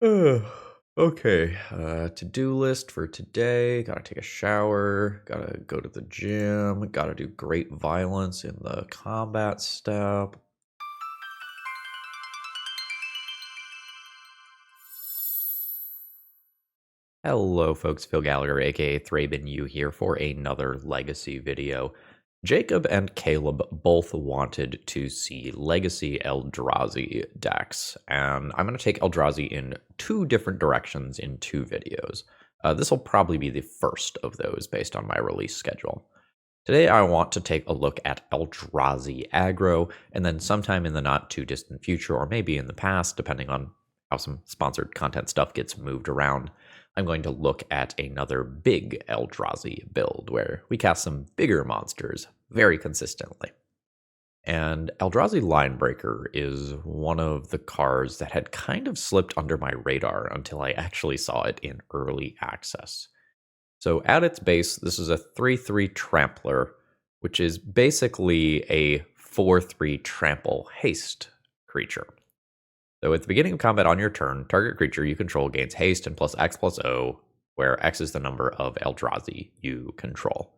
Okay, to-do list for today. Gotta take a shower, gotta go to the gym, gotta do great violence in the combat step. Hello, folks. Phil Gallagher, aka ThrabenU, here for another Legacy video. Jacob and Caleb both wanted to see Legacy Eldrazi decks, and I'm going to take Eldrazi in two different directions in two videos. This will probably be the first of those based on my release schedule. Today, I want to take a look at Eldrazi Aggro, and then sometime in the not too distant future, or maybe in the past, depending on how some sponsored content stuff gets moved around, I'm going to look at another big Eldrazi build where we cast some bigger monsters very consistently. And Eldrazi Linebreaker is one of the cards that had kind of slipped under my radar until I actually saw it in early access. So at its base, this is a 3/3 Trampler, which is basically a 4/3 Trample Haste creature. So at the beginning of combat on your turn, target creature you control gains haste and +X/+O, where X is the number of Eldrazi you control.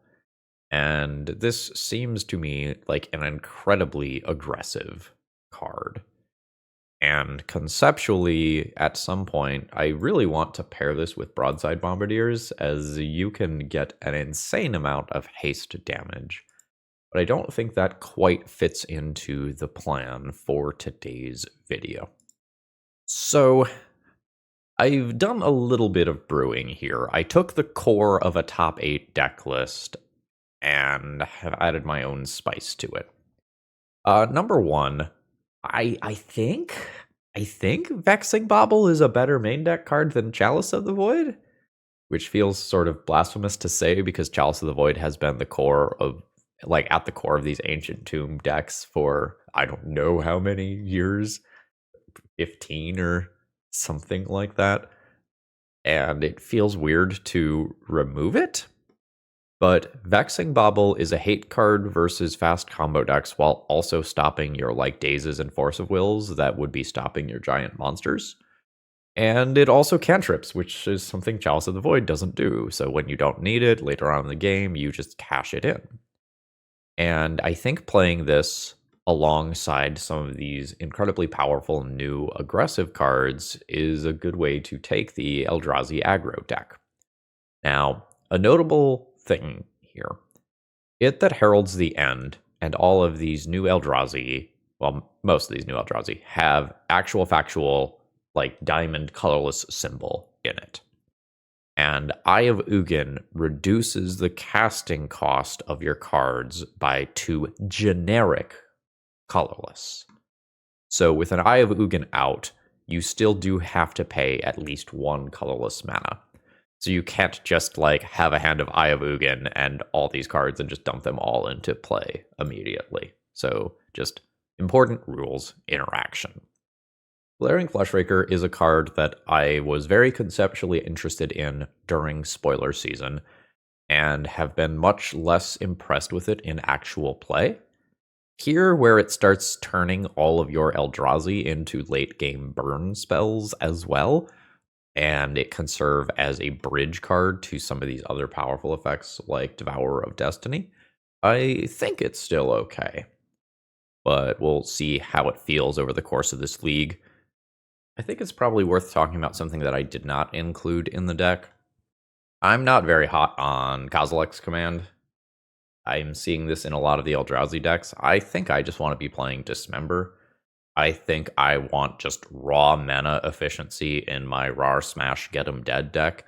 And this seems to me like an incredibly aggressive card. And conceptually, at some point, I really want to pair this with Broadside Bombardiers, as you can get an insane amount of haste damage. But I don't think that quite fits into the plan for today's video. So, I've done a little bit of brewing here. I took the core of a top 8 deck list and have added my own spice to it. Number one, I think Vexing Bauble is a better main deck card than Chalice of the Void, which feels sort of blasphemous to say because Chalice of the Void has been the core of, like, at the core of these Ancient Tomb decks for I don't know how many years. 15 or something like that, and it feels weird to remove it. But Vexing Bauble is a hate card versus fast combo decks while also stopping your like Dazes and Force of Wills that would be stopping your giant monsters. And it also cantrips, which is something Chalice of the Void doesn't do. So when you don't need it later on in the game, you just cash it in. And I think playing this alongside some of these incredibly powerful new aggressive cards is a good way to take the Eldrazi Aggro deck. Now, a notable thing here, it that heralds the end, and all of these new Eldrazi, well, most of these new Eldrazi, have actual factual, like, diamond colorless symbol in it. And Eye of Ugin reduces the casting cost of your cards by 2 generic colorless. So with an Eye of Ugin out, you still do have to pay at least 1 colorless mana. So you can't just like have a hand of Eye of Ugin and all these cards and just dump them all into play immediately. So just important rules interaction. Glaring Fleshraker is a card that I was very conceptually interested in during spoiler season and have been much less impressed with it in actual play. Here, where it starts turning all of your Eldrazi into late-game burn spells as well, and it can serve as a bridge card to some of these other powerful effects like Devourer of Destiny, I think it's still okay. But we'll see how it feels over the course of this league. I think it's probably worth talking about something that I did not include in the deck. I'm not very hot on Kozilek's Command. I'm seeing this in a lot of the Eldrazi decks. I think I just want to be playing Dismember. I think I want just raw mana efficiency in my RAR Smash Get 'em Dead deck,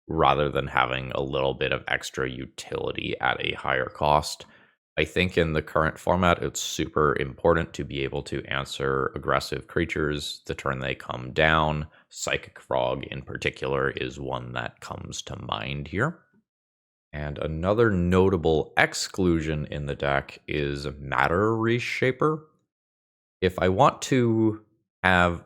rather than having a little bit of extra utility at a higher cost. I think in the current format, it's super important to be able to answer aggressive creatures the turn they come down. Psychic Frog in particular is one that comes to mind here. And another notable exclusion in the deck is Matter Reshaper. If I want to have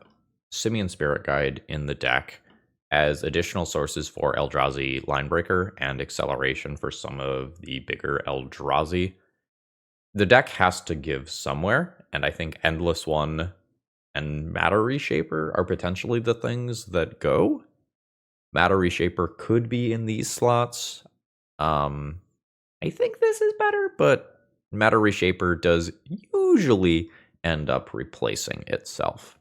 Simian Spirit Guide in the deck as additional sources for Eldrazi Linebreaker and acceleration for some of the bigger Eldrazi, the deck has to give somewhere, and I think Endless One and Matter Reshaper are potentially the things that go. Matter Reshaper could be in these slots. I think this is better, but Matter Reshaper does usually end up replacing itself.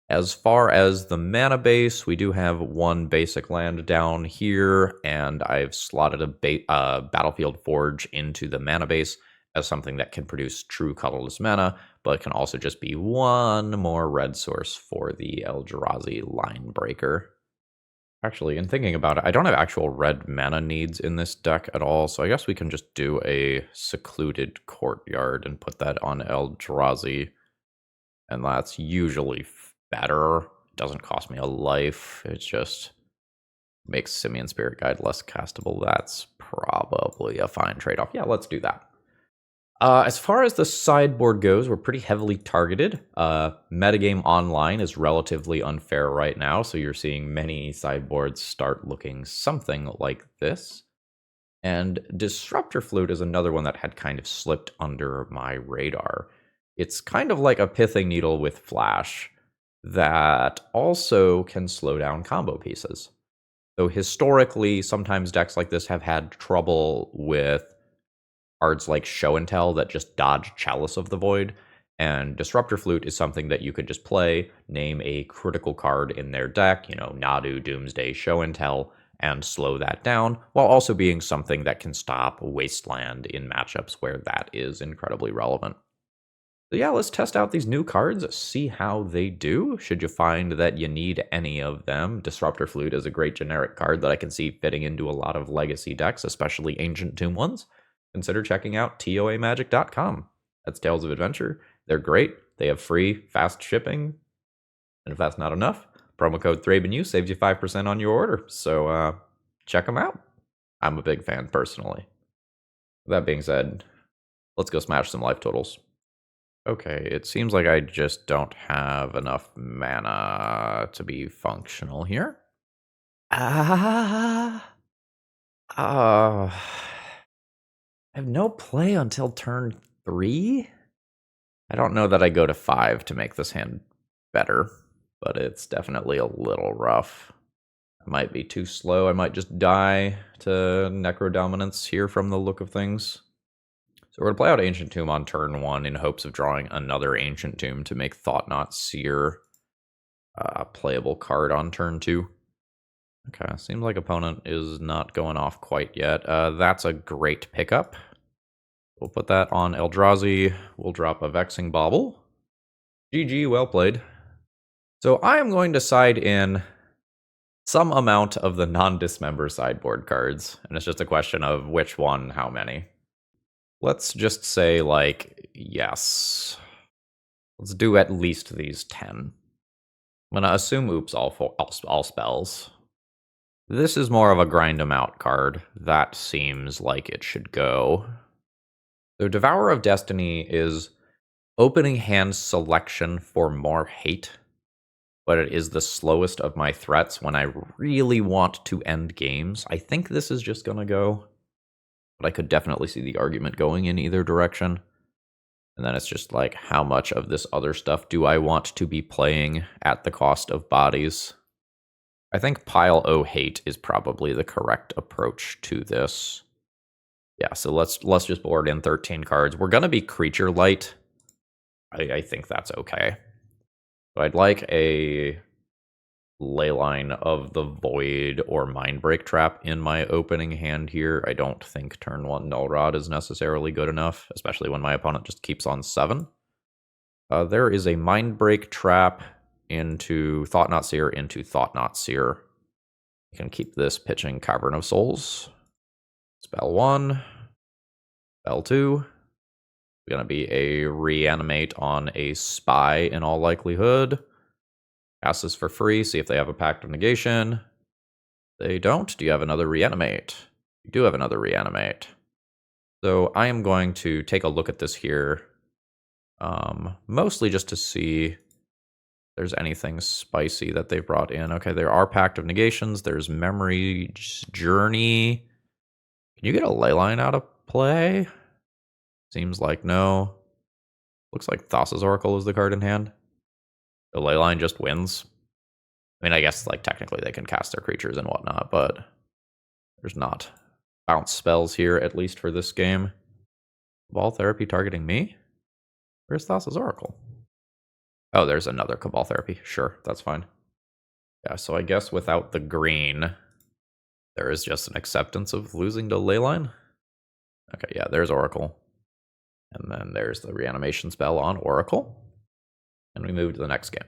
As far as the mana base, we do have one basic land down here, and I've slotted a Battlefield Forge into the mana base as something that can produce true colorless mana, but can also just be one more red source for the Eldrazi Linebreaker. Actually, in thinking about it, I don't have actual red mana needs in this deck at all, so I guess we can just do a Secluded Courtyard and put that on Eldrazi, and that's usually better. Doesn't cost me a life. It just makes Simian Spirit Guide less castable. That's probably a fine trade-off. Yeah, let's do that. As far as the sideboard goes, we're pretty heavily targeted. Metagame online is relatively unfair right now, so you're seeing many sideboards start looking something like this. And Disruptor Flute is another one that had kind of slipped under my radar. It's kind of like a Pithing Needle with Flash that also can slow down combo pieces. So historically, sometimes decks like this have had trouble with cards like Show and Tell that just dodge Chalice of the Void, and Disruptor Flute is something that you could just play, name a critical card in their deck, Nadu, Doomsday, Show and Tell, and slow that down, while also being something that can stop Wasteland in matchups where that is incredibly relevant. So yeah, let's test out these new cards, see how they do. Should you find that you need any of them, Disruptor Flute is a great generic card that I can see fitting into a lot of legacy decks, especially Ancient Tomb ones. Consider checking out toamagic.com. That's Tales of Adventure. They're great. They have free, fast shipping. And if that's not enough, promo code ThrabenU saves you 5% on your order. So check them out. I'm a big fan personally. That being said, let's go smash some life totals. Okay, it seems like I just don't have enough mana to be functional here. I have no play until turn 3? I don't know that I go to 5 to make this hand better, but it's definitely a little rough. I might be too slow. I might just die to Necro Dominance here from the look of things. So we're going to play out Ancient Tomb on turn 1 in hopes of drawing another Ancient Tomb to make Thought-Knot Seer a playable card on turn 2. Okay, seems like opponent is not going off quite yet. That's a great pickup. We'll put that on Eldrazi. We'll drop a Vexing Bauble. GG, well played. So I am going to side in some amount of the non-dismember sideboard cards, and it's just a question of which one, how many. Let's just say, yes. Let's do at least these 10. I'm going to assume oops all spells. This is more of a grind 'em out card. That seems like it should go. So Devourer of Destiny is opening hand selection for more hate, but it is the slowest of my threats when I really want to end games. I think this is just going to go, but I could definitely see the argument going in either direction. And then it's just like, how much of this other stuff do I want to be playing at the cost of bodies? I think Pile O Hate is probably the correct approach to this. Yeah, so let's just board in 13 cards. We're going to be creature light. I think that's okay. So I'd like a Leyline of the Void or Mindbreak Trap in my opening hand here. I don't think turn 1 Null Rod is necessarily good enough, especially when my opponent just keeps on 7. There is a Mindbreak Trap into Thought-Knot Seer into Thought-Knot Seer. I can keep this pitching Cavern of Souls. Spell 1. Spell 2. It's going to be a Reanimate on a Spy in all likelihood. Cast this for free, see if they have a Pact of Negation. They don't. Do you have another Reanimate? You do have another Reanimate. So I am going to take a look at this here, mostly just to see if there's anything spicy that they've brought in. Okay, there are Pact of Negations. There's Memory Journey. Can you get a Leyline out of play? Seems like no. Looks like Thassa's Oracle is the card in hand. The Leyline just wins. I mean, I guess, like, technically they can cast their creatures and whatnot, but there's not bounce spells here, at least for this game. Cabal Therapy targeting me? Where's Thassa's Oracle? Oh, there's another Cabal Therapy. Sure, that's fine. Yeah, so I guess without the green, there is just an acceptance of losing to Leyline. Okay, yeah, there's Oracle. And then there's the reanimation spell on Oracle. And we move to the next game.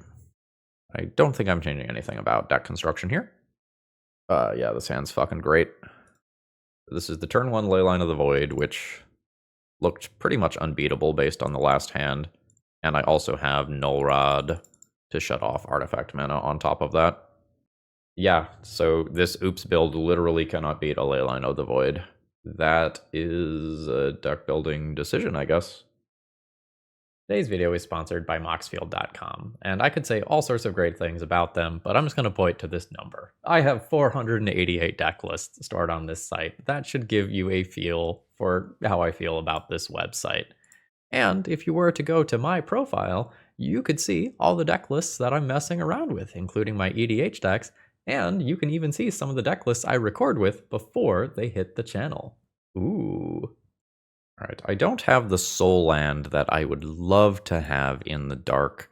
I don't think I'm changing anything about deck construction here. Yeah, this hand's fucking great. This is the turn 1 Leyline of the Void, which looked pretty much unbeatable based on the last hand. And I also have Null Rod to shut off artifact mana on top of that. Yeah, so this Oops build literally cannot beat a Leyline of the Void. That is a deck building decision, I guess. Today's video is sponsored by Moxfield.com, and I could say all sorts of great things about them, but I'm just going to point to this number. I have 488 deck lists stored on this site. That should give you a feel for how I feel about this website. And if you were to go to my profile, you could see all the deck lists that I'm messing around with, including my EDH decks, and you can even see some of the deck lists I record with before they hit the channel. Ooh. Alright, I don't have the soul land that I would love to have in the dark,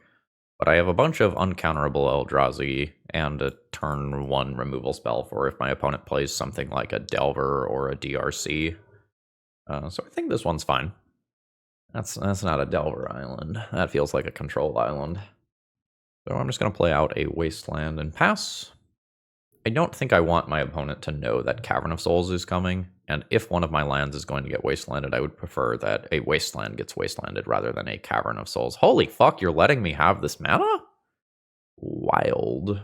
but I have a bunch of uncounterable Eldrazi and a turn 1 removal spell for if my opponent plays something like a Delver or a DRC. So I think this one's fine. That's not a Delver island. That feels like a control island. So I'm just going to play out a Wasteland and pass. I don't think I want my opponent to know that Cavern of Souls is coming, and if one of my lands is going to get wastelanded, I would prefer that a wasteland gets wastelanded rather than a Cavern of Souls. Holy fuck, you're letting me have this mana? Wild.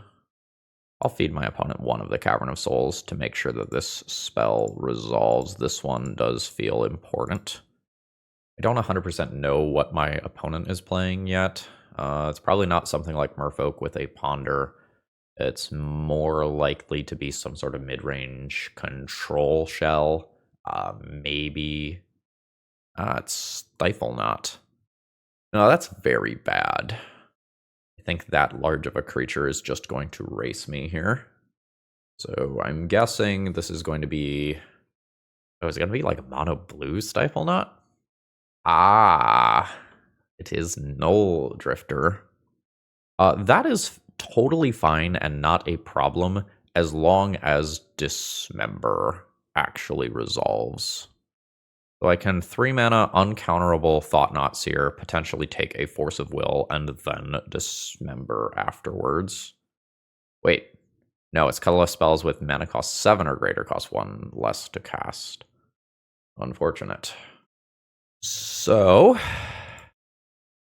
I'll feed my opponent one of the Cavern of Souls to make sure that this spell resolves. This one does feel important. I don't 100% know what my opponent is playing yet. It's probably not something like Merfolk with a Ponder. It's more likely to be some sort of mid-range control shell. Maybe it's Stifle Knot. No, that's very bad. I think that large of a creature is just going to race me here. So I'm guessing this is going to be... Oh, is it going to be like a mono blue Stifle Knot? Ah, it is Null Drifter. That is totally fine and not a problem as long as Dismember actually resolves. So I can 3-mana uncounterable Thought-Knot Seer, potentially take a Force of Will, and then Dismember afterwards. Wait, no, it's colorless spells with mana cost 7 or greater cost 1 less to cast. Unfortunate. So,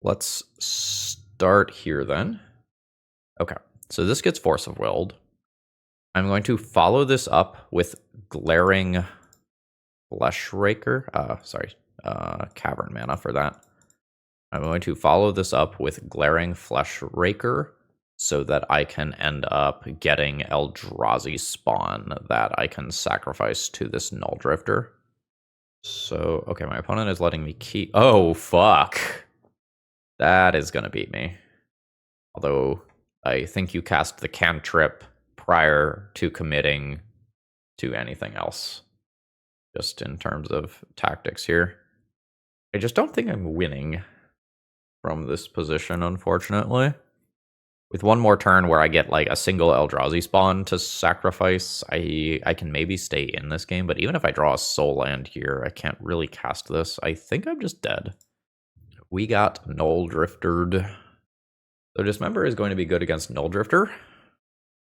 let's start here then. Okay, so this gets Force of Willed. I'm going to follow this up with Glaring Fleshraker. Cavern mana for that. I'm going to follow this up with Glaring Fleshraker so that I can end up getting Eldrazi spawn that I can sacrifice to this Null Drifter. So, okay, my opponent is letting me keep... Oh, fuck! That is gonna beat me. Although, I think you cast the cantrip prior to committing to anything else. Just in terms of tactics here. I just don't think I'm winning from this position, unfortunately. With one more turn where I get like a single Eldrazi spawn to sacrifice, I can maybe stay in this game, but even if I draw a soul land here, I can't really cast this. I think I'm just dead. We got Null Driftered. So Dismember is going to be good against Null Drifter.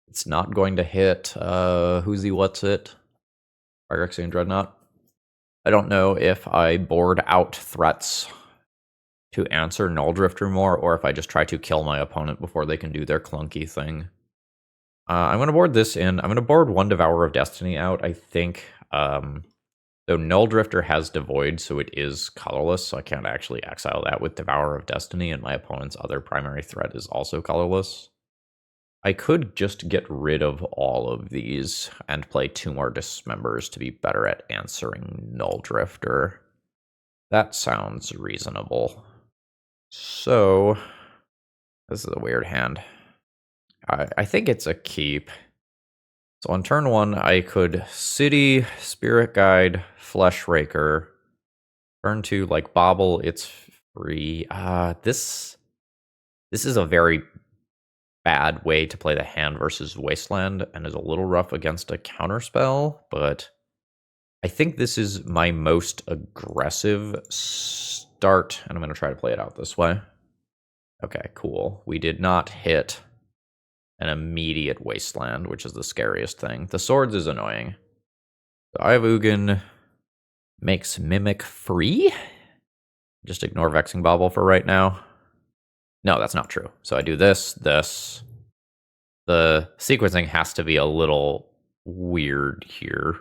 It's not going to hit Who's He What's It? Phyrexian Dreadnought. I don't know if I board out threats to answer Null Drifter more, or if I just try to kill my opponent before they can do their clunky thing. I'm going to board this in. I'm going to board one Devourer of Destiny out, I think. So Null Drifter has Devoid, so it is colorless, so I can't actually exile that with Devourer of Destiny, and my opponent's other primary threat is also colorless. I could just get rid of all of these and play 2 more Dismembers to be better at answering Null Drifter. That sounds reasonable. So, This is a weird hand. I think it's a keep. So on turn 1, I could City, Spirit Guide, Fleshraker. Turn 2, like Bauble, it's free. This is a very bad way to play the hand versus Wasteland, and is a little rough against a counterspell, but I think this is my most aggressive start, and I'm going to try to play it out this way. Okay, cool. We did not hit an immediate Wasteland, which is the scariest thing. The swords is annoying. The Eye of Ugin makes Mimic free? Just ignore Vexing Bauble for right now. No, that's not true. So I do this. The sequencing has to be a little weird here.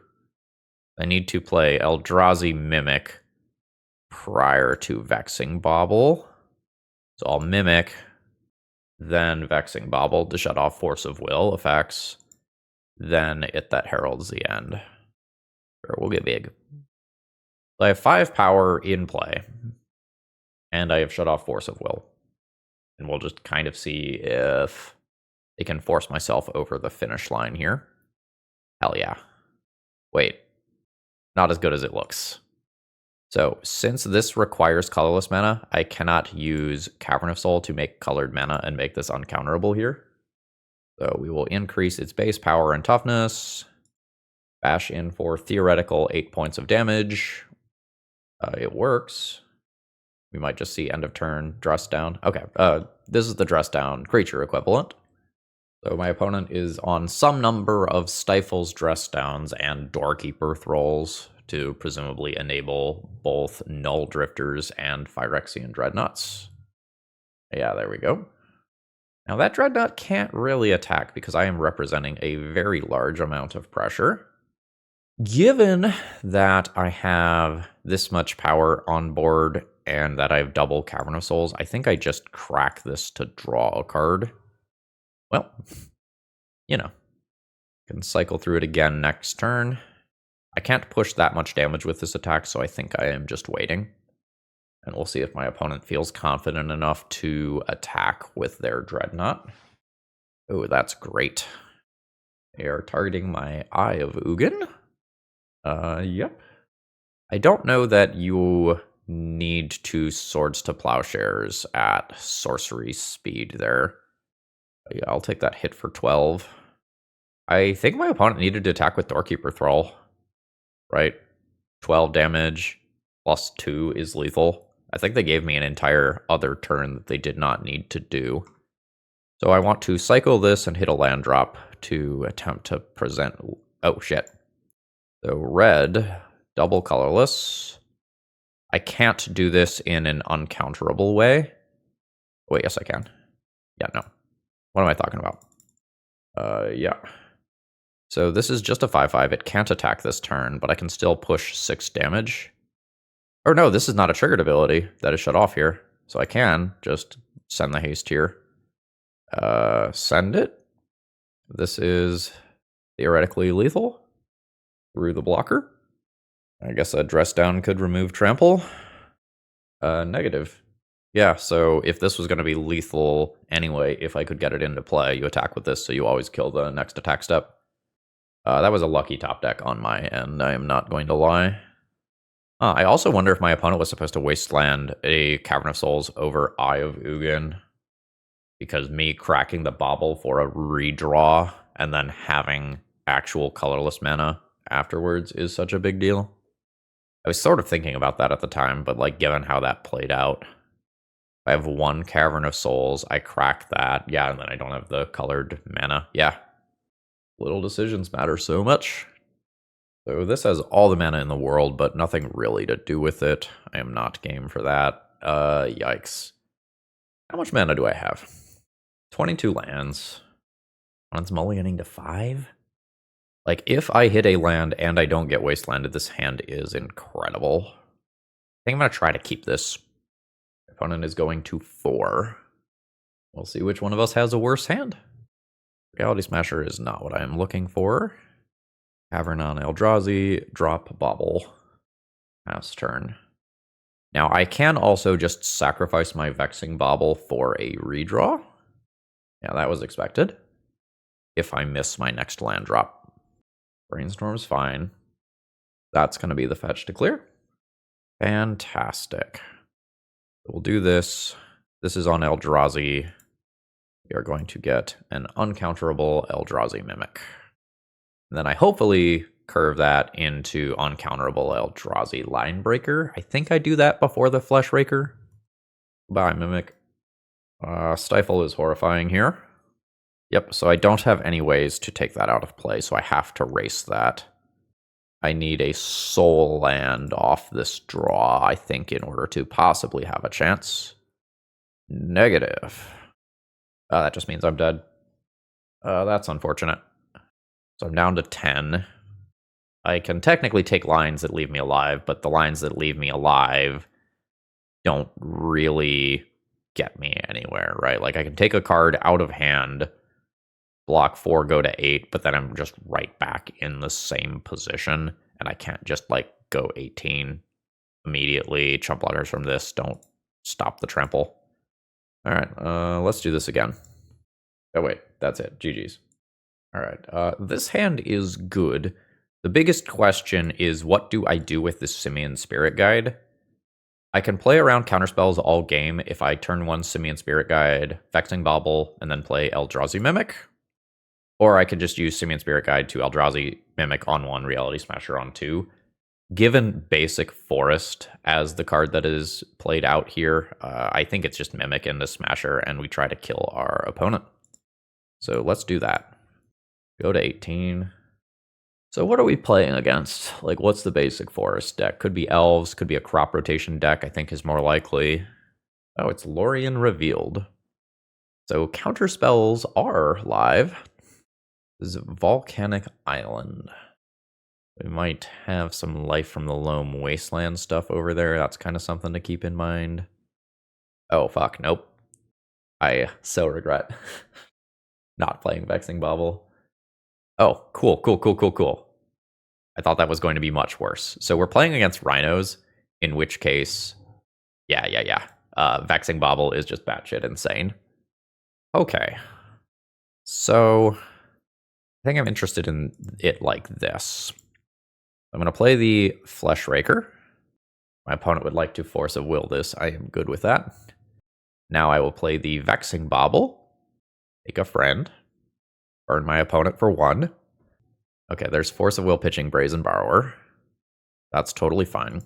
I need to play Eldrazi Mimic prior to Vexing Bauble. So I'll Mimic, then Vexing Bauble to shut off Force of Will effects, then hit that Heralds the end. Or we'll get big. So I have 5 power in play, and I have shut off Force of Will. And we'll just kind of see if they can force myself over the finish line here. Hell yeah. Wait. Not as good as it looks. So, since this requires colorless mana, I cannot use Cavern of Soul to make colored mana and make this uncounterable here. So we will increase its base power and toughness. Bash in for theoretical 8 points of damage. It works. We might just see end of turn, dress down. Okay, this is the dress down creature equivalent. So my opponent is on some number of Stifles, Dress Downs, and Doorkeeper Thralls to presumably enable both Null Drifters and Phyrexian Dreadnoughts. Yeah, there we go. Now that Dreadnought can't really attack because I am representing a very large amount of pressure. Given that I have this much power on board and that I have double Cavern of Souls, I think I just crack this to draw a card. Well, you know, can cycle through it again next turn. I can't push that much damage with this attack, so I think I am just waiting. And we'll see if my opponent feels confident enough to attack with their Dreadnought. Oh, that's great. They are targeting my Eye of Ugin. Yep. I don't know that you need 2 Swords to Plowshares at sorcery speed there. Yeah, I'll take that hit for 12. I think my opponent needed to attack with Doorkeeper Thrall, right? 12 damage plus 2 is lethal. I think they gave me an entire other turn that they did not need to do. So I want to cycle this and hit a land drop to attempt to present... Oh, shit. So red, double colorless. I can't do this in an uncounterable way. Wait, yes I can. Yeah, no. What am I talking about? Yeah. So this is just a 5/5. It can't attack this turn, but I can still push 6 damage. Or no, this is not a triggered ability that is shut off here. So I can just send the haste here. Send it. This is theoretically lethal through the blocker. I guess a dress down could remove trample. Negative. Yeah, so if this was going to be lethal anyway, if I could get it into play, you attack with this, so you always kill the next attack step. That was a lucky top deck on my end, I am not going to lie. I also wonder if my opponent was supposed to wasteland a Cavern of Souls over Eye of Ugin, because me cracking the Bauble for a redraw and then having actual colorless mana afterwards is such a big deal. I was sort of thinking about that at the time, but like given how that played out, I have 1 Cavern of Souls, I crack that, yeah, and then I don't have the colored mana. Yeah, little decisions matter so much. So this has all the mana in the world, but nothing really to do with it. I am not game for that. Yikes. How much mana do I have? 22 lands. One's mulliganing to 5? Like, if I hit a land and I don't get wastelanded, this hand is incredible. I think I'm going to try to keep this. Opponent is going to 4. We'll see which one of us has a worse hand. Reality Smasher is not what I am looking for. Cavern on Eldrazi, drop Bauble. Pass turn. Now I can also just sacrifice my Vexing Bauble for a redraw. Yeah, that was expected. If I miss my next land drop. Brainstorm's fine. That's going to be the fetch to clear. Fantastic. We'll do this. This is on Eldrazi. We are going to get an uncounterable Eldrazi Mimic. And then I hopefully curve that into uncounterable Eldrazi Linebreaker. I think I do that before the Fleshraker. Bye, Mimic. Stifle is horrifying here. Yep, so I don't have any ways to take that out of play, so I have to race that. I need a soul land off this draw, I think, in order to possibly have a chance. Negative. That just means I'm dead. That's unfortunate. So I'm down to 10. I can technically take lines that leave me alive, but the lines that leave me alive don't really get me anywhere, right? Like, I can take a card out of hand, block 4, go to 8, but then I'm just right back in the same position, and I can't just, like, go 18 immediately. Chump blockers from this don't stop the trample. All right, let's do this again. Oh, wait, that's it. GG's. All right, this hand is good. The biggest question is, what do I do with this Simian Spirit Guide? I can play around counterspells all game if I turn 1 Simian Spirit Guide, Vexing Bauble, and then play Eldrazi Mimic. Or I could just use Simian Spirit Guide to Eldrazi Mimic on 1, Reality Smasher on 2. Given basic Forest as the card that is played out here, I think it's just Mimic into Smasher, and we try to kill our opponent. So let's do that. Go to 18. So what are we playing against? Like, what's the basic Forest deck? Could be Elves, could be a crop rotation deck, I think is more likely. Oh, it's Lorien Revealed. So counterspells are live. This is Volcanic Island. We might have some Life from the Loam Wasteland stuff over there. That's kind of something to keep in mind. Oh, fuck, nope. I so regret not playing Vexing Bauble. Oh, cool. I thought that was going to be much worse. So we're playing against Rhinos, in which case, yeah. Vexing Bauble is just batshit insane. Okay. So I think I'm interested in it like this. I'm going to play the Fleshraker. My opponent would like to Force of Will this. I am good with that. Now I will play the Vexing Bauble. Make a friend. Burn my opponent for 1. Okay, there's Force of Will pitching Brazen Borrower. That's totally fine.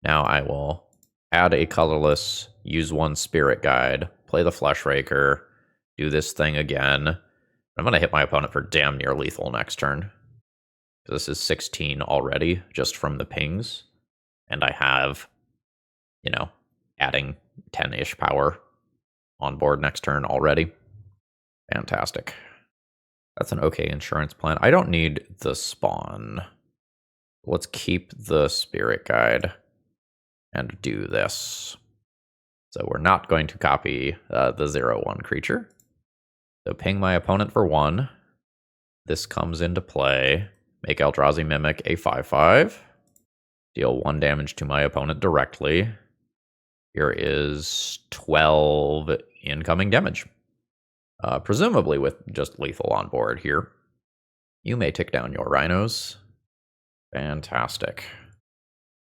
Now I will add a colorless, use 1 Spirit Guide, play the Fleshraker, do this thing again. I'm going to hit my opponent for damn near lethal next turn. This is 16 already, just from the pings. And I have, adding 10-ish power on board next turn already. Fantastic. That's an okay insurance plan. I don't need the spawn. Let's keep the Spirit Guide and do this. So we're not going to copy the 0/1 creature. So ping my opponent for 1. This comes into play. Make Eldrazi Mimic a 5/5. Deal 1 damage to my opponent directly. Here is 12 incoming damage. Presumably with just lethal on board here. You may tick down your Rhinos. Fantastic.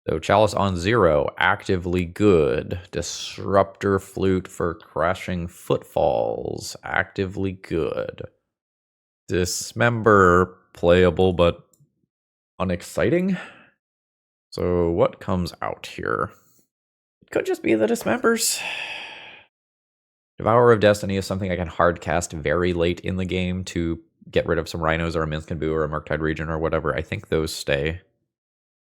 So Chalice on 0, actively good. Disruptor Flute for crashing footfalls, actively good. Dismember, playable but unexciting. So what comes out here? It could just be the Dismembers. Devourer of Destiny is something I can hardcast very late in the game to get rid of some Rhinos or a Minskenbu or a Murktide Region or whatever. I think those stay.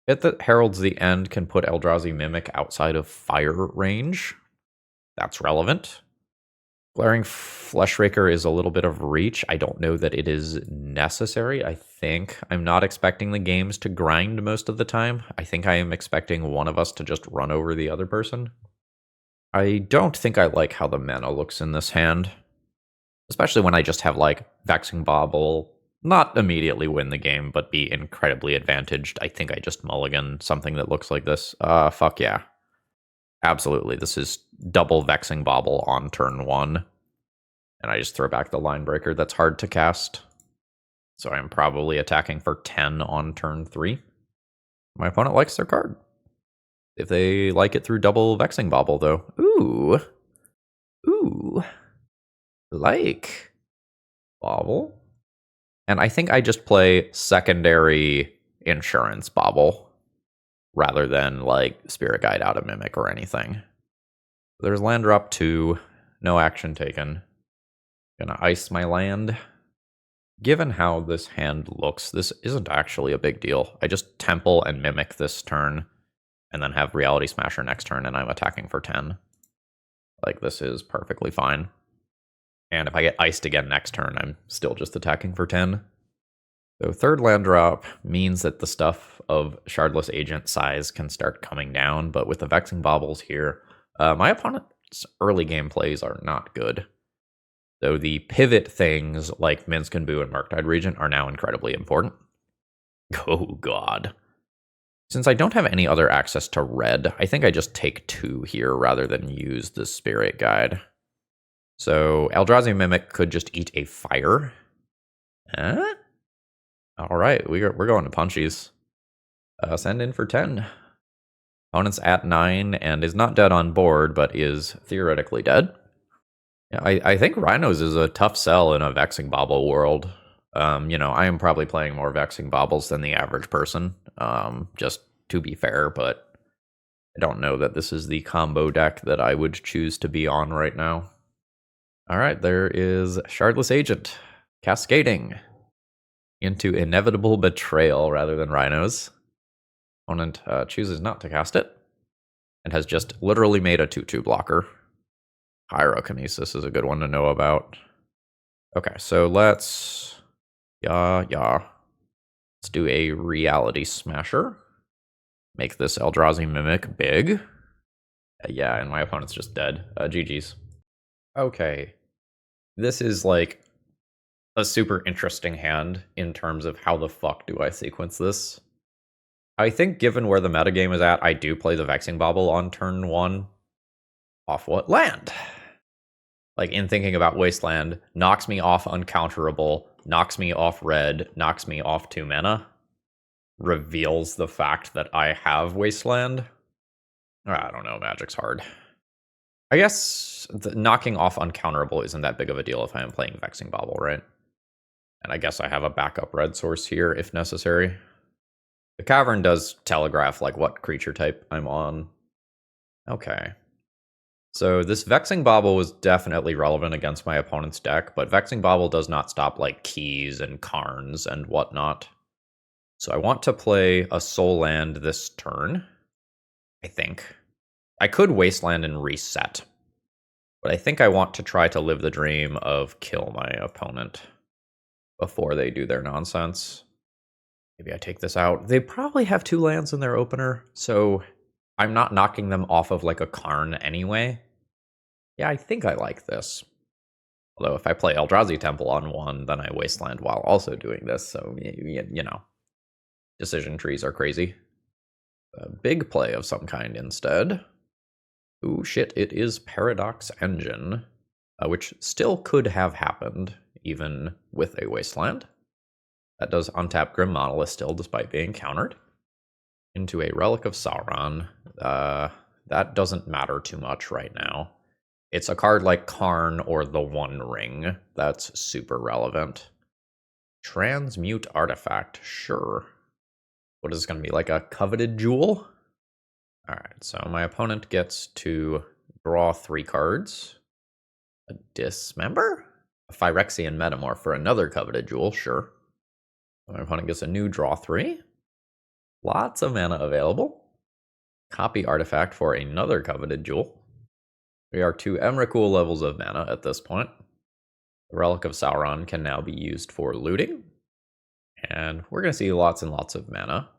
Get that Heralds the End can put Eldrazi Mimic outside of fire range. That's relevant. Glaring Fleshraker is a little bit of reach. I don't know that it is necessary. I think I'm not expecting the games to grind most of the time. I think I am expecting one of us to just run over the other person. I don't think I like how the mana looks in this hand. Especially when I just have, like, Vexing Bauble, not immediately win the game, but be incredibly advantaged. I think I just mulligan something that looks like this. Fuck yeah. Absolutely, this is double Vexing Bauble on turn 1. And I just throw back the Linebreaker that's hard to cast. So I'm probably attacking for 10 on turn 3. My opponent likes their card. If they like it through double Vexing Bauble, though. Ooh. Ooh. Like Bauble. And I think I just play secondary Insurance Bauble rather than like Spirit Guide out of Mimic or anything. There's land drop 2. No action taken. Gonna ice my land. Given how this hand looks, this isn't actually a big deal. I just Temple and Mimic this turn, and then have Reality Smasher next turn, and I'm attacking for 10. Like, this is perfectly fine. And if I get iced again next turn, I'm still just attacking for 10. So third land drop means that the stuff of Shardless Agent size can start coming down, but with the Vexing Baubles here, my opponent's early game plays are not good. So the pivot things like Minsk and Boo and Murktide Regent are now incredibly important. Oh god. Since I don't have any other access to red, I think I just take 2 here rather than use the Spirit Guide. So Eldrazi Mimic could just eat a fire. Alright, we're going to punchies. Send in for 10. Opponent's at 9 and is not dead on board, but is theoretically dead. Yeah, I think Rhinos is a tough sell in a Vexing Bauble world. You know, I am probably playing more Vexing Baubles than the average person, just to be fair, but I don't know that this is the combo deck that I would choose to be on right now. Alright, there is Shardless Agent, cascading into Inevitable Betrayal rather than Rhinos. Opponent chooses not to cast it, and has just literally made a 2/2 blocker. Pyrokinesis is a good one to know about. Okay, so let's... Let's do a Reality Smasher. Make this Eldrazi Mimic big. Yeah, and my opponent's just dead. GG's. Okay. This is, like, a super interesting hand in terms of how the fuck do I sequence this. I think given where the metagame is at, I do play the Vexing Bauble on turn 1. Off what land? Like, in thinking about Wasteland, knocks me off Uncounterable, knocks me off red, knocks me off 2 mana, reveals the fact that I have Wasteland. I don't know, Magic's hard. I guess knocking off Uncounterable isn't that big of a deal if I am playing Vexing Bauble, right? And I guess I have a backup red source here if necessary. The Cavern does telegraph, like, what creature type I'm on. Okay. So this Vexing Bauble was definitely relevant against my opponent's deck, but Vexing Bauble does not stop, like, keys and Karns and whatnot. So I want to play a Soul Land this turn, I think. I could Wasteland and reset, but I think I want to try to live the dream of kill my opponent before they do their nonsense. Maybe I take this out. They probably have 2 lands in their opener, so I'm not knocking them off of, like, a Karn anyway. Yeah, I think I like this. Although if I play Eldrazi Temple on 1, then I Wasteland while also doing this, so, you know. Decision trees are crazy. A big play of some kind instead. Ooh, shit, it is Paradox Engine, which still could have happened, even with a Wasteland. That does untap Grim Monolith still, despite being countered. Into a Relic of Sauron. That doesn't matter too much right now. It's a card like Karn or the One Ring that's super relevant. Transmute Artifact, sure. What is this going to be, like a Coveted Jewel? Alright, so my opponent gets to draw 3 cards. A Dismember? A Phyrexian Metamorph for another Coveted Jewel, sure. My opponent gets a new draw 3. Lots of mana available. Copy Artifact for another Coveted Jewel. We are 2 Emrakul levels of mana at this point. The Relic of Sauron can now be used for looting. And we're going to see lots and lots of mana.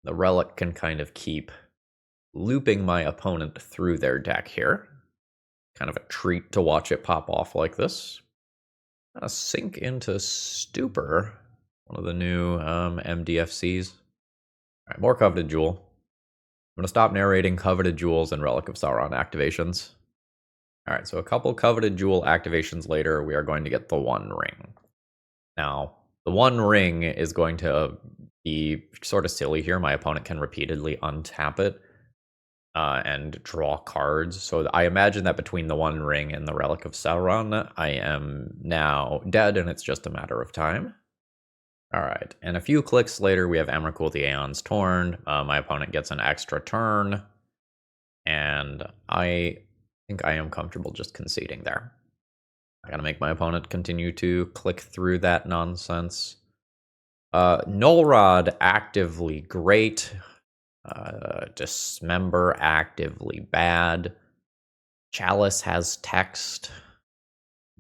The Relic can kind of keep looping my opponent through their deck here. Kind of a treat to watch it pop off like this. Gonna sink into Stupor, one of the new MDFCs. Alright, more Coveted Jewel. I'm gonna stop narrating Coveted Jewels and Relic of Sauron activations. All right, so a couple coveted jewel activations later, we are going to get the One Ring. Now, the One Ring is going to be sort of silly here. My opponent can repeatedly untap it and draw cards. So I imagine that between the One Ring and the Relic of Sauron, I am now dead, and it's just a matter of time. All right, and a few clicks later, we have Emrakul the Aeon's Torn. My opponent gets an extra turn, and I think I am comfortable just conceding there. I gotta make my opponent continue to click through that nonsense. Null Rod, actively great. Dismember, actively bad. Chalice has text.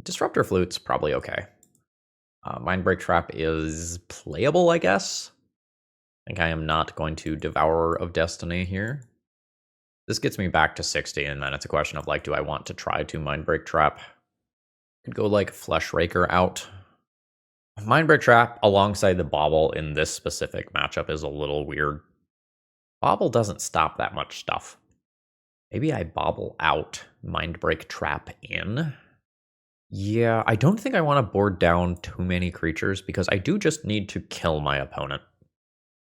Disruptor Flute's probably okay. Mindbreak Trap is playable, I guess. I think I am not going to Devourer of Destiny here. This gets me back to 60, and then it's a question of, like, do I want to try to Mindbreak Trap? Could go, like, Fleshraker out. Mindbreak Trap alongside the Bauble in this specific matchup is a little weird. Bauble doesn't stop that much stuff. Maybe I Bauble out, Mindbreak Trap in. Yeah, I don't think I want to board down too many creatures because I do just need to kill my opponent.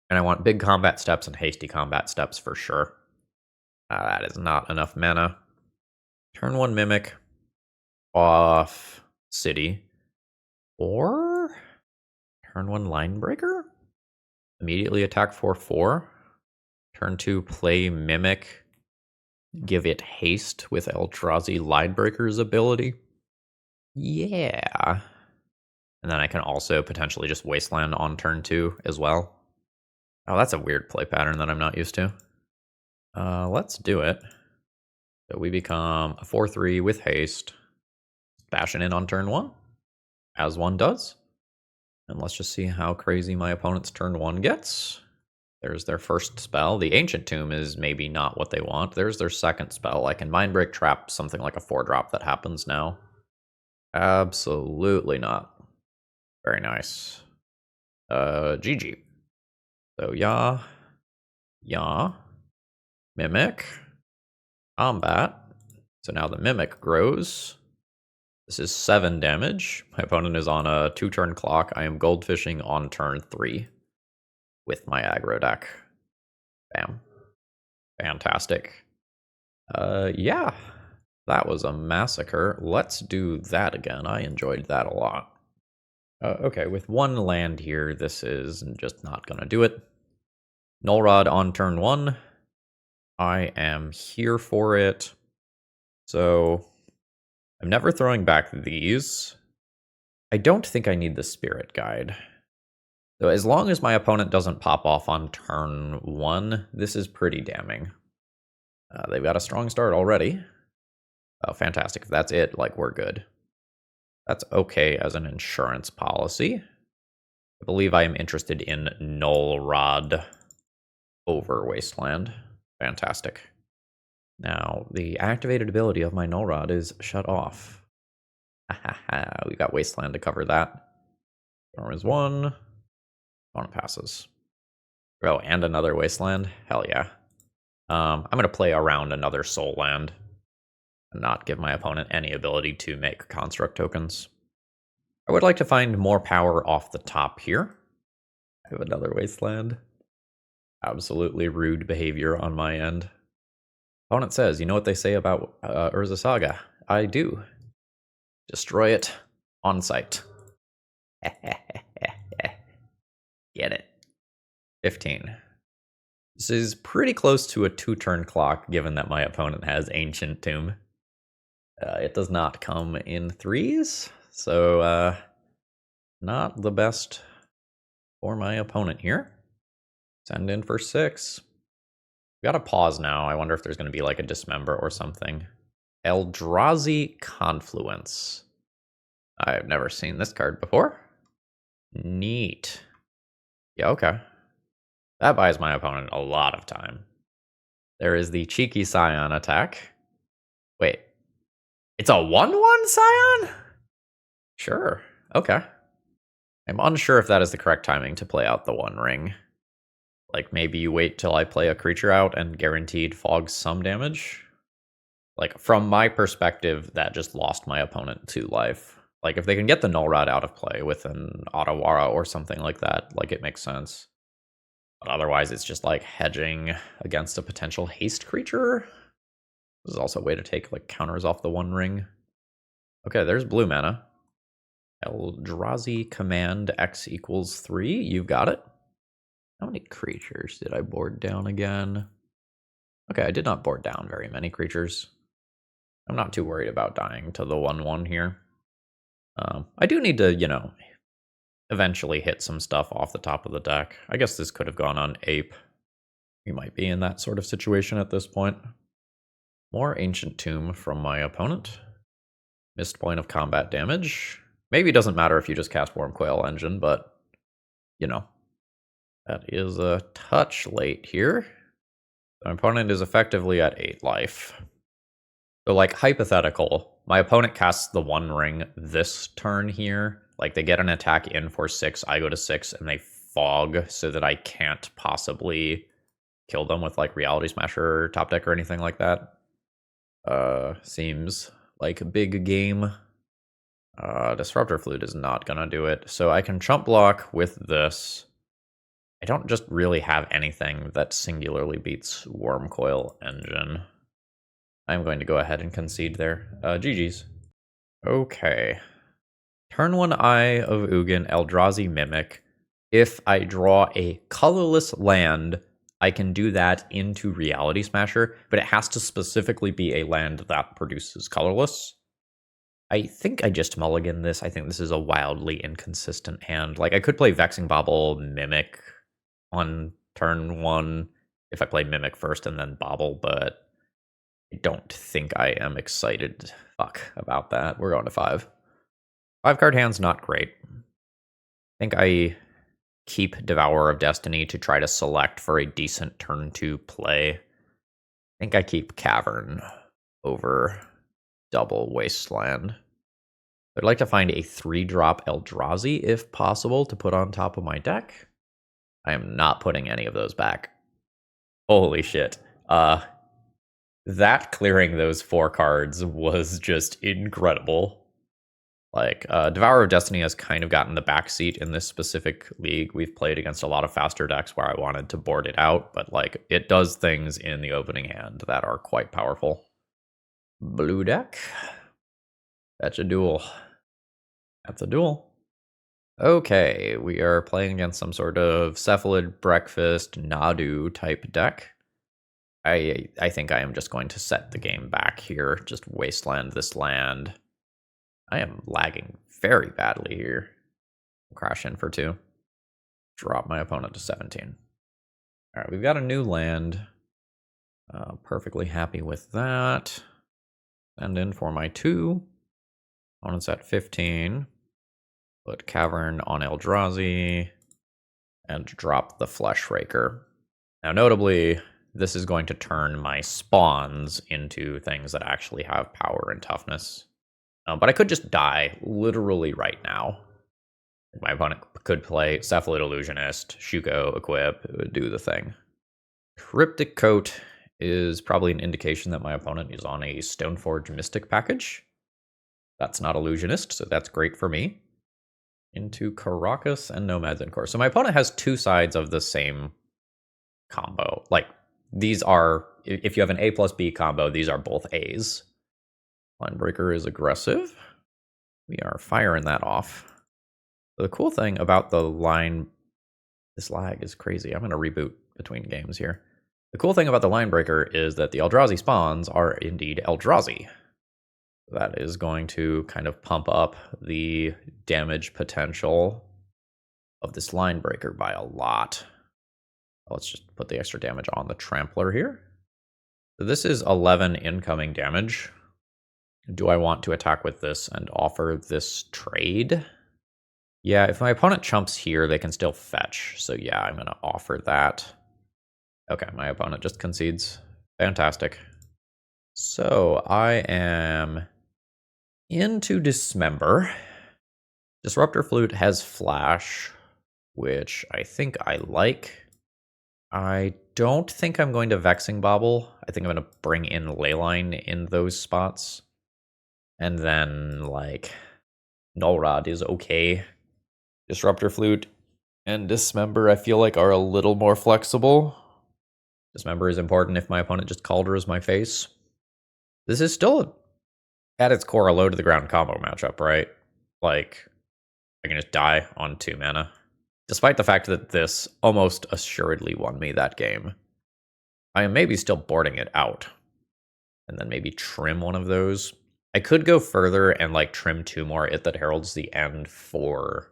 And I want big combat steps and hasty combat steps for sure. That is not enough mana. Turn 1 Mimic off City. Or turn 1 Linebreaker? Immediately attack 4/4. Turn 2 play Mimic. Give it haste with Eldrazi Linebreaker's ability. Yeah. And then I can also potentially just Wasteland on turn 2 as well. Oh, that's a weird play pattern that I'm not used to. Let's do it. So we become a 4/3 with haste. Bashing in on turn 1, as one does. And let's just see how crazy my opponent's turn 1 gets. There's their first spell. The Ancient Tomb is maybe not what they want. There's their second spell. I can Mindbreak Trap something like a 4-drop that happens now. Absolutely not. Very nice. GG. So, yeah. Mimic. Combat. So now the Mimic grows. This is 7 damage. My opponent is on a 2-turn clock. I am goldfishing on turn 3 with my aggro deck. Bam. Fantastic. Yeah. That was a massacre. Let's do that again. I enjoyed that a lot. Okay, with 1 land here, this is just not going to do it. Null Rod on turn 1. I am here for it. So I'm never throwing back these. I don't think I need the Spirit Guide. So as long as my opponent doesn't pop off on turn 1, this is pretty damning. They've got a strong start already. Oh, fantastic. If that's it, like, we're good. That's okay as an insurance policy. I believe I am interested in Null Rod over Wasteland. Fantastic. Now, the activated ability of my Null Rod is shut off. We got Wasteland to cover that. Storm is 1. Opponent passes. Oh, and another Wasteland? Hell yeah. I'm going to play around another Soul Land and not give my opponent any ability to make construct tokens. I would like to find more power off the top here. I have another Wasteland. Absolutely rude behavior on my end. Opponent says, you know what they say about Urza Saga? I do. Destroy it on sight. Get it. 15. This is pretty close to a 2-turn clock, given that my opponent has Ancient Tomb. It does not come in 3s, so not the best for my opponent here. Send in for 6. We gotta pause now. I wonder if there's going to be like a Dismember or something. Eldrazi Confluence. I've never seen this card before. Neat. Yeah, okay. That buys my opponent a lot of time. There is the Cheeky Scion attack. Wait. It's a 1/1 Scion? Sure. Okay. I'm unsure if that is the correct timing to play out the One Ring. Like, maybe you wait till I play a creature out and guaranteed fogs some damage? Like, from my perspective, that just lost my opponent 2 life. Like, if they can get the Null Rod out of play with an Otawara or something like that, like, it makes sense. But otherwise, it's just, like, hedging against a potential haste creature. This is also a way to take, like, counters off the One Ring. Okay, there's blue mana. Eldrazi Command X equals 3. You've got it. How many creatures did I board down again? Okay, I did not board down very many creatures. I'm not too worried about dying to the 1/1 here. I do need to, you know, eventually hit some stuff off the top of the deck. I guess this could have gone on Ape. We might be in that sort of situation at this point. More Ancient Tomb from my opponent. Missed point of combat damage. Maybe it doesn't matter if you just cast Wormcoil Engine, but, you know, that is a touch late here. My opponent is effectively at 8 life. So, like, hypothetical, my opponent casts the One Ring this turn here. Like, they get an attack in for 6, I go to 6, and they fog so that I can't possibly kill them with, like, Reality Smasher or Top Deck or anything like that. Seems like a big game. Disruptor Flute is not gonna do it. So I can chump block with this. I don't just really have anything that singularly beats Wormcoil Engine. I'm going to go ahead and concede there. GG's. Okay. Turn 1 Eye of Ugin, Eldrazi Mimic. If I draw a colorless land, I can do that into Reality Smasher, but it has to specifically be a land that produces colorless. I think I just mulligan this. I think this is a wildly inconsistent hand. Like, I could play Vexing Bauble Mimic on turn 1 if I play Mimic first and then Bauble, but I don't think I am excited about that. We're going to 5. 5-card hand's not great. I think I keep Devourer of Destiny to try to select for a decent turn 2 play. I think I keep Cavern over double Wasteland. I'd like to find a 3-drop Eldrazi, if possible, to put on top of my deck. I am not putting any of those back. Holy shit. That clearing those 4 cards was just incredible. Like, Devourer of Destiny has kind of gotten the backseat in this specific league. We've played against a lot of faster decks where I wanted to board it out, but, like, it does things in the opening hand that are quite powerful. Blue deck. That's a duel. That's a duel. Okay, we are playing against some sort of Cephalid Breakfast Nadu type deck. I think I am just going to set the game back here. Just wasteland this land. I am lagging very badly here. Crash in for 2. Drop my opponent to 17. All right, we've got a new land. Perfectly happy with that. Send in for my 2. Opponent's at 15. Put Cavern on Eldrazi. And drop the Fleshraker. Now, notably, this is going to turn my spawns into things that actually have power and toughness. But I could just die literally right now. My opponent could play Cephalid Illusionist, Shuko, equip, it would do the thing. Cryptic Coat is probably an indication that my opponent is on a Stoneforge Mystic package. That's not Illusionist, so that's great for me. Into Caracas and Nomads Encore. So my opponent has 2 sides of the same combo. Like, these are, if you have an A plus B combo, these are both A's. Linebreaker is aggressive. We are firing that off. The cool thing about the line... This lag is crazy. I'm going to reboot between games here. The cool thing about the Linebreaker is that the Eldrazi spawns are indeed Eldrazi. That is going to kind of pump up the damage potential of this Linebreaker by a lot. Let's just put the extra damage on the Trampler here. So this is 11 incoming damage. Do I want to attack with this and offer this trade? Yeah, if my opponent chumps here, they can still fetch. So yeah, I'm going to offer that. Okay, my opponent just concedes. Fantastic. So I am into Dismember. Disruptor Flute has Flash, which I think I like. I don't think I'm going to Vexing Bauble. I think I'm going to bring in Leyline in those spots. And then, like, Null Rod is okay. Disruptor Flute and Dismember, I feel like, are a little more flexible. Dismember is important if my opponent just Caulders my face. This is still, at its core, a low to the ground combo matchup, right? Like, I can just die on 2 mana. Despite the fact that this almost assuredly won me that game, I am maybe still boarding it out. And then maybe trim one of those. I could go further and like trim 2 more It That Heralds the End for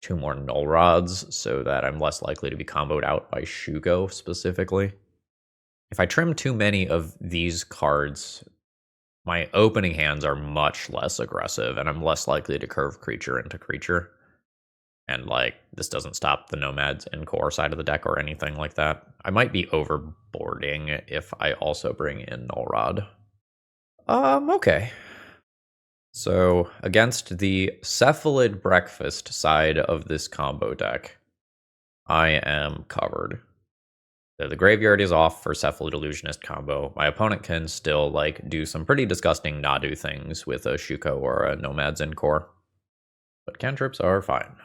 2 more Null Rods so that I'm less likely to be comboed out by Shugo specifically. If I trim too many of these cards, my opening hands are much less aggressive and I'm less likely to curve creature into creature. And like, this doesn't stop the Nomads and core side of the deck or anything like that. I might be overboarding if I also bring in Null Rod. Okay. So, against the Cephalid Breakfast side of this combo deck, I am covered. So the graveyard is off for Cephalid Illusionist combo. My opponent can still, like, do some pretty disgusting Nadu things with a Shuko or a Nomads in core. But cantrips are fine.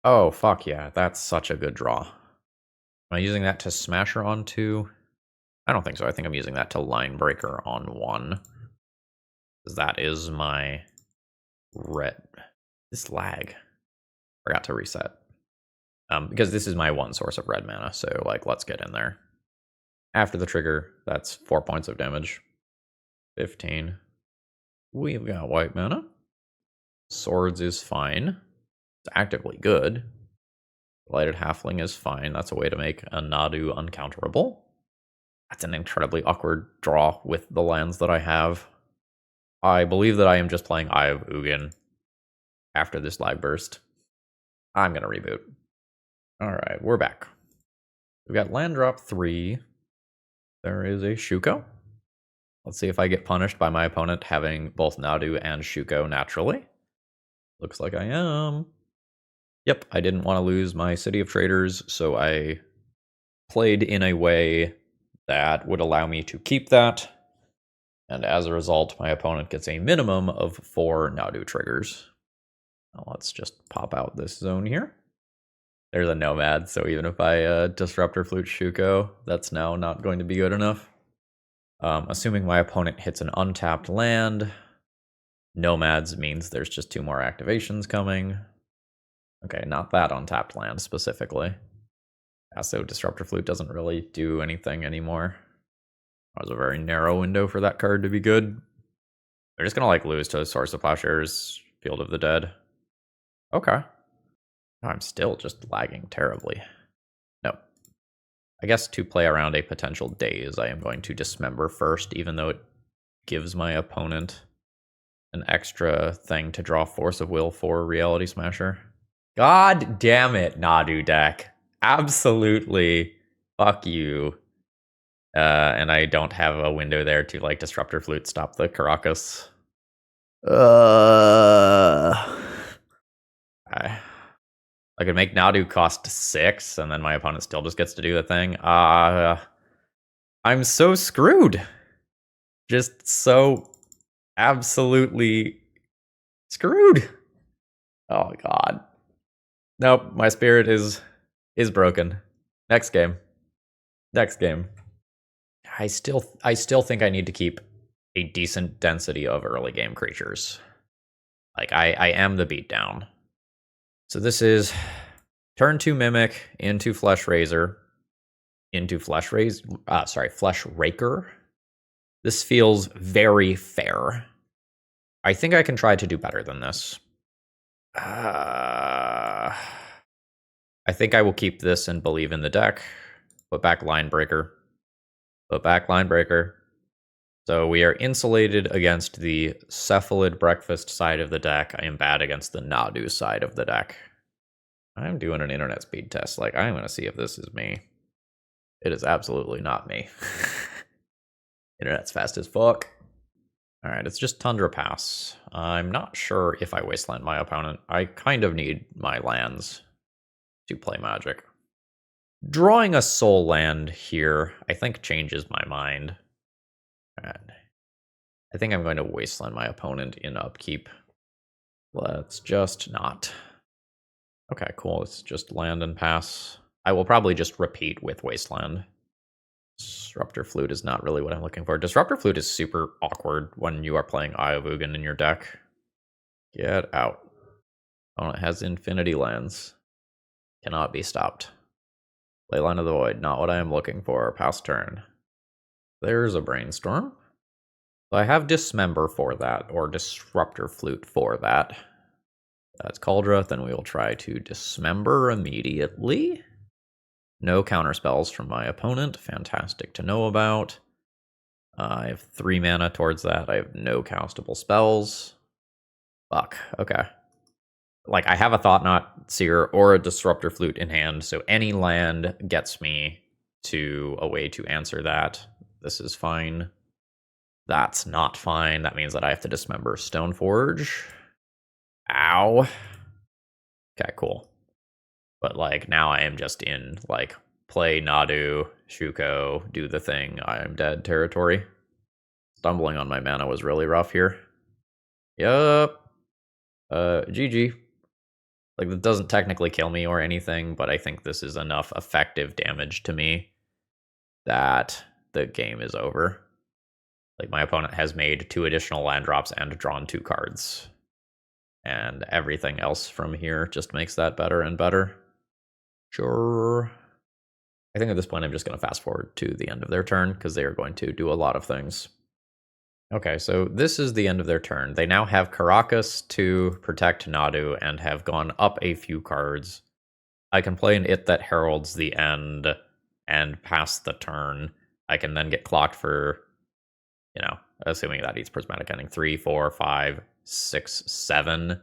Oh, fuck yeah, that's such a good draw. Am I using that to Smasher on 2? I don't think so. I think I'm using that to Linebreaker on 1. That is my red. This lag. Forgot to reset. Because this is my one source of red mana, so like let's get in there. After the trigger, that's 4 points of damage. 15. We've got white mana. Swords is fine. It's actively good. Lighted Halfling is fine. That's a way to make a Nadu uncounterable. That's an incredibly awkward draw with the lands that I have. I believe that I am just playing Eye of Ugin after this live burst. I'm going to reboot. Alright, we're back. We've got land drop 3. There is a Shuko. Let's see if I get punished by my opponent having both Nadu and Shuko naturally. Looks like I am. Yep, I didn't want to lose my City of Traders, so I played in a way that would allow me to keep that. And as a result, my opponent gets a minimum of 4 Nadu triggers. Now let's just pop out this zone here. There's a Nomad, so even if I Disruptor Flute Shuko, that's now not going to be good enough. Assuming my opponent hits an untapped land, Nomads means there's just 2 more activations coming. Okay, not that untapped land specifically. Yeah, so Disruptor Flute doesn't really do anything anymore. That was a very narrow window for that card to be good. They're just gonna like lose to Source of Plowshares, Field of the Dead. Okay. I'm still just lagging terribly. No. I guess to play around a potential daze, I am going to Dismember first, even though it gives my opponent an extra thing to draw Force of Will for Reality Smasher. God damn it, Nadu deck. Absolutely. Fuck you. And I don't have a window there to like Disruptor Flute stop the Caracas. I could make Nadu cost 6, and then my opponent still just gets to do the thing. I'm so screwed. Just so absolutely screwed. Oh god. Nope, my spirit is broken. Next game. Next game. I still think I need to keep a decent density of early game creatures. Like I am the beatdown. So this is turn 2 Mimic into Fleshraker. Fleshraker. This feels very fair. I think I can try to do better than this. I think I will keep this and believe in the deck. Put back Linebreaker. Put back Linebreaker. So we are insulated against the Cephalid Breakfast side of the deck. I am bad against the Nadu side of the deck. I'm doing an internet speed test. Like, I'm going to see if this is me. It is absolutely not me. Internet's fast as fuck. Alright, it's just Tundra Pass. I'm not sure if I wasteland my opponent. I kind of need my lands to play Magic. Drawing a soul land here, I think, changes my mind. And I think I'm going to wasteland my opponent in upkeep. Let's just not. Okay, cool. It's just land and pass. I will probably just repeat with wasteland. Disruptor Flute is not really what I'm looking for. Disruptor Flute is super awkward when you are playing Eye of Ugin in your deck. Get out. Oh, it has infinity lands. Cannot be stopped. Leyline of the Void, not what I am looking for. Pass turn. There's a Brainstorm. So I have Dismember for that, or Disruptor Flute for that. That's Cauldra, then we will try to Dismember immediately. No counterspells from my opponent, fantastic to know about. I have 3 mana towards that, I have no castable spells. Fuck, okay. Like, I have a Thought-Knot Seer or a Disruptor Flute in hand, so any land gets me to a way to answer that. This is fine. That's not fine. That means that I have to Dismember Stoneforge. Ow. Okay, cool. But, like, now I am just in, like, play Nadu, Shuko, do the thing, I am dead territory. Stumbling on my mana was really rough here. Yup. GG. Like, that doesn't technically kill me or anything, but I think this is enough effective damage to me that the game is over. Like, my opponent has made 2 additional land drops and drawn 2 cards. And everything else from here just makes that better and better. Sure. I think at this point I'm just going to fast forward to the end of their turn, because they are going to do a lot of things. Okay, so this is the end of their turn. They now have Karakas to protect Nadu and have gone up a few cards. I can play an It that heralds the end and pass the turn. I can then get clocked for, you know, assuming that eats Prismatic Ending, 3, 4, 5, 6, 7,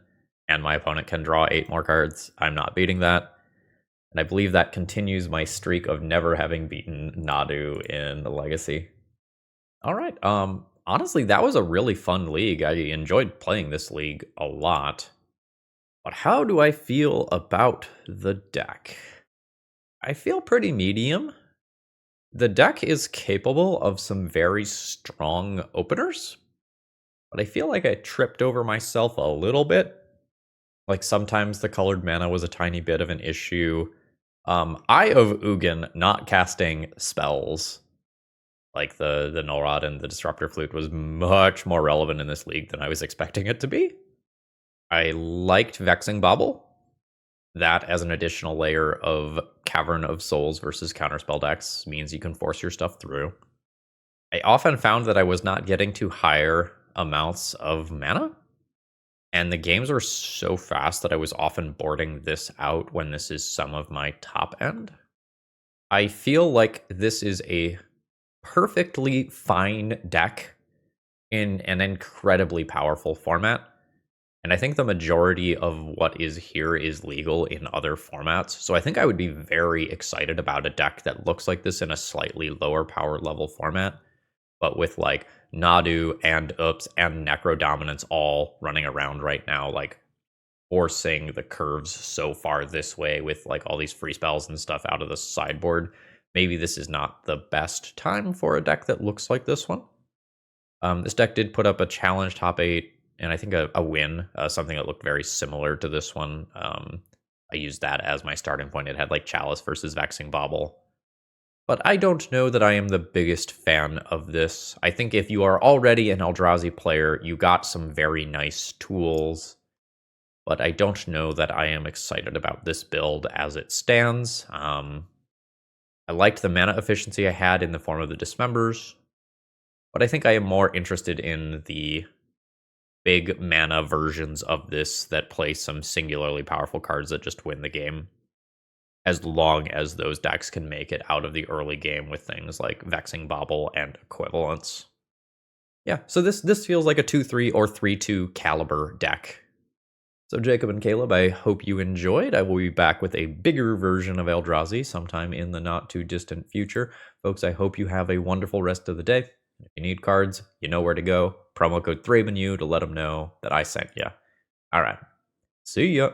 and my opponent can draw 8 more cards. I'm not beating that. And I believe that continues my streak of never having beaten Nadu in the Legacy. All right, honestly, that was a really fun league. I enjoyed playing this league a lot. But how do I feel about the deck? I feel pretty medium. The deck is capable of some very strong openers, but I feel like I tripped over myself a little bit. Like, sometimes the colored mana was a tiny bit of an issue. Eye of Ugin not casting spells, like the Null Rod and the Disruptor Flute, was much more relevant in this league than I was expecting it to be. I liked Vexing Bauble. That, as an additional layer of Cavern of Souls versus Counterspell decks, means you can force your stuff through. I often found that I was not getting to higher amounts of mana, and the games were so fast that I was often boarding this out when this is some of my top end. I feel like this is a perfectly fine deck in an incredibly powerful format. And I think the majority of what is here is legal in other formats. So I think I would be very excited about a deck that looks like this in a slightly lower power level format, but with like Nadu and Ups and Necro Dominance all running around right now, like forcing the curves so far this way with like all these free spells and stuff out of the sideboard. Maybe this is not the best time for a deck that looks like this one. This deck did put up a challenge top 8, and I think a win, something that looked very similar to this one. I used that as my starting point. It had like Chalice versus Vexing Bauble. But I don't know that I am the biggest fan of this. I think if you are already an Eldrazi player, you got some very nice tools. But I don't know that I am excited about this build as it stands. I liked the mana efficiency I had in the form of the Dismembers, but I think I am more interested in the big mana versions of this that play some singularly powerful cards that just win the game, as long as those decks can make it out of the early game with things like Vexing Bauble and equivalents. Yeah, so this feels like a 2-3 or 3-2 caliber deck. So Jacob and Caleb, I hope you enjoyed. I will be back with a bigger version of Eldrazi sometime in the not too distant future. Folks, I hope you have a wonderful rest of the day. If you need cards, you know where to go. Promo code ThrabenU to let them know that I sent you. All right. See ya.